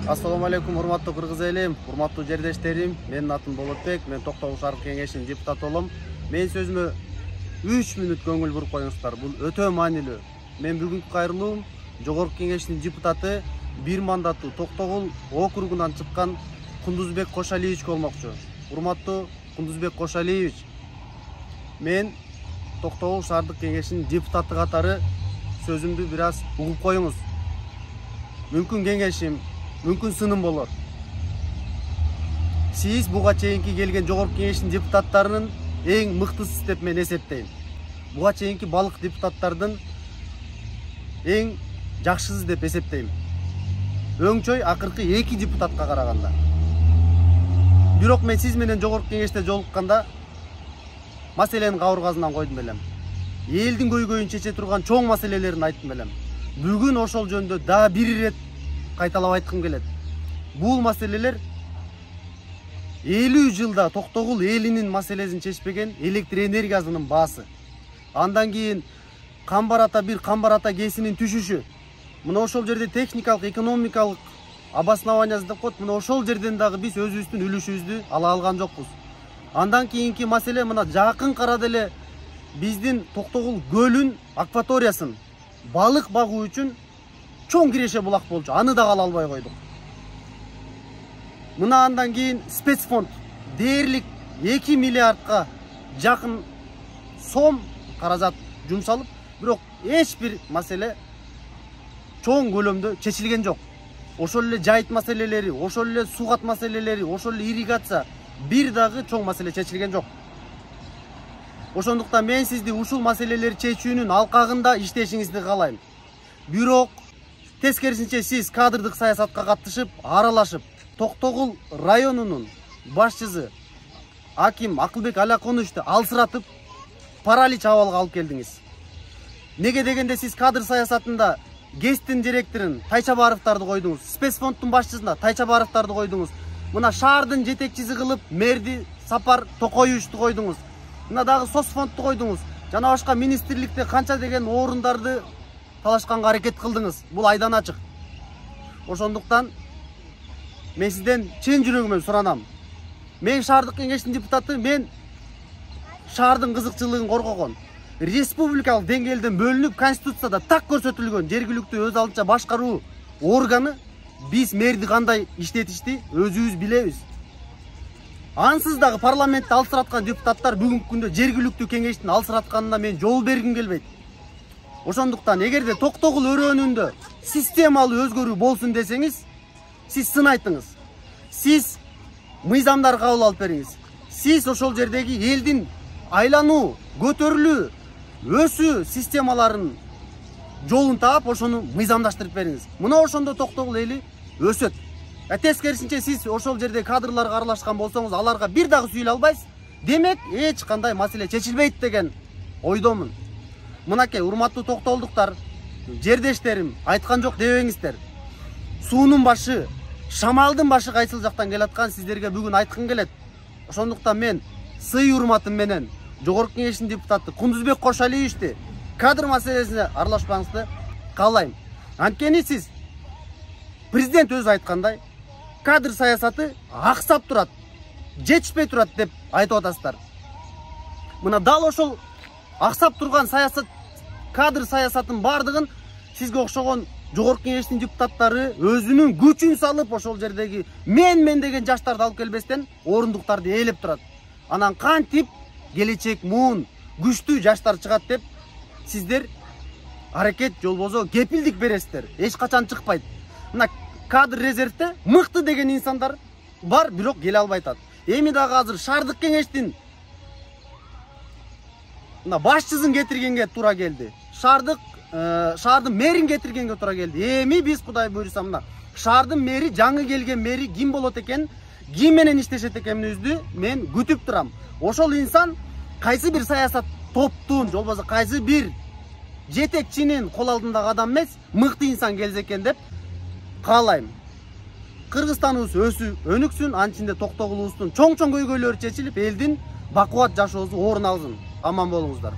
Assalamu alaikum, урматтуу кыргыз элим, урматтуу жердештерим. Менин атым Болотбек, мен Токтогул шаардык кеңешинин депутаты болом. Мен сөзүмө 3 мүнөт көңүл буруп коюңуздар. Бул өтө маанилүү. Мен бүгүнкү кайрылуум Жогорку кеңештин депутаты, бир мандаттуу Токтогул округунан чыккан Кундузбек Кошалиевич болмокчу. Урматтуу Кундузбек Кошалиевич, мен Токтогул шаардык кеңешинин депутаты катары сөзүмдү бир аз угуп коюңуз. Мүмкүн кеңешим, мүмкүн сыным болор. Сиз буга чейинки келген Жогорку кеңештин депутаттарынын эң мыктысы деп мен эсептейм. Буга чейинки балык депутаттардын эң жакшысы деп эсептейм. Өңчөй акыркы 2 депутатка караганда. Бирок мен сиз менен Жогорку кеңеште жолукканда маселенин кабыргасынан койдум элем. Элдин көйгөйүн чече турган чоң маселелерин айттым элем. Бүгүн ошол жөндө дагы бир ирет кайталап айткым келет. Бул маселелер 50 жылда Токтогул элинин маселесин чечпеген электр энергиясынын баасы. Андан кийин Камбарата 1, Камбарата кесинин түшүшү. Мына ошол жерде техникалык, экономикалык обоснованиясы деп коет. Мына ошол жерден дагы биз өзүбүздүн үлүшүбүздү ала алган жокпуз. Андан кийинки маселе мына жакын карада эле биздин Токтогул көлүн акваториясын балык багуу үчүн чоң киреше булак болчу. Аны да ала албай койдук. Мына андан кийин спецфонд дээрлик 2 миллиардка жакын сом каражат жумшалып, бирок эч бир маселе чоң көлөмдө чечилген жок. Ошол эле жайыт маселелери, ошол эле сугат маселелери, ошол эле ирригация бир дагы чоң маселе чечилген жок. Ошондуктан мен сизди ушул маселелерди чечүүнүн алкагында иштешиңизди каалайм. Бирок тескерисинче сиз кадрдык саясатка катышып, аралашып, Токтогул районунун башчысы Аким Акылбек Аляконовичти алсыратып, паралич абалга алып келдиңиз. Неге дегенде сиз кадр саясатында ГЭСтин директорун Тайчабаровдорду койдуңуз, спецфонддун башчысына Тайчабаровдорду койдуңуз. Мына шаардын жетекчиси кылып мэрди Сапар Токоевичти койдуңуз. Мына дагы соцфондду койдуңуз. Жана башка министрликте канча деген орундарды талашканга аракет кылдыңыз. Бул айдан ачык. Ошондуктан мен сизден чын жүрөгүмөн суранам. Мен шаардык кеңештин депутаты, мен шаардын кызыкчылыгын коргогон, республикалык деңгээлден бөлүнүп, конституцияда так көрсөтүлгөн жергиликтүү өз алдынча башкаруу органы биз мэрди кандай иштетишти өзүбүз билебиз. Ансыз дагы парламентте алсыраткан депутаттар бүгүнкү күндө жергиликтүү кеңештин алсыратканына мен жол бергим келбейт. Ошондуктан эгерде Токтогул өрөөнүндө системалуу өзгөрүү болсун десеңиз, сиз сын айтыңыз. Сиз мыйзамдар кабыл алып бериңиз. Сиз ошол жердеги элдин айлануу, көтөрүлүү, өсүү системаларын жолун таап, ошону мыйзамдаштырып бериңиз. Мына ошондо Токтогул эли өсөт. Тескерисинче сиз ошол жерде кадрларга аралашкан болсоңуз, аларга бир дагы сүйүлө албайсыз. Демек, эч кандай маселе чечилбейт деген ойдомун. Мынакей, урматтуу токтогулдуктар, жердештерим, айткан жок дебеңиздер. Суунун башы, шамалдын башы кайсыл жактан келаткан сиздерге бүгүн айткым келет. Ошондуктан мен сый урматым менен Жогорку кеңештин депутаты Кундузбек Кошалиевичти кадр маселесине аралашпаңызды каалайм. Анткени сиз президент өзү айткандай, кадр саясаты аксап турат, жетишпей турат деп айтып атасыздар. Мына дал ошол аксап турган саясат, кадр саясатын бардыгын сизге окшогон Жогорку кеңештин депутаттары өзүнүн күчүн салып, ошол жердеги мен деген жаштарды алып келбестен орундуктарды ээлеп турат. Анан кантип келечек муун күчтүү жаштар чыгат деп сиздер аракет жолбозо кепилдик бересиздер. Эч качан чыкпайт. Мына кадр резервте мыкты деген инсандар бар, бирок келе албай атат. Эми дагы азыр шаардык кеңештин мына башчысын кетиргенге туура келди. Шаардын мэрин кетиргенге туура келди. Эми биз Кудай буйруса мына шаардын мэри, жаңы келген мэри ким болот экен, ким менен иштешет экенибизди мен күтүп турам. Ошол инсан кайсы бир саясат топтун, жолбозо кайсы бир жетекчинин кол алдындагы адам эмес, мыкты инсан келсе экен деп каалайм. Кыргызстаныбыз өнүксүн, анчинде Токтогулубуздун чоң көйгөйлөрү чечилип, элдин бакубат жашоосу орун алсын. Аман болуңуздар.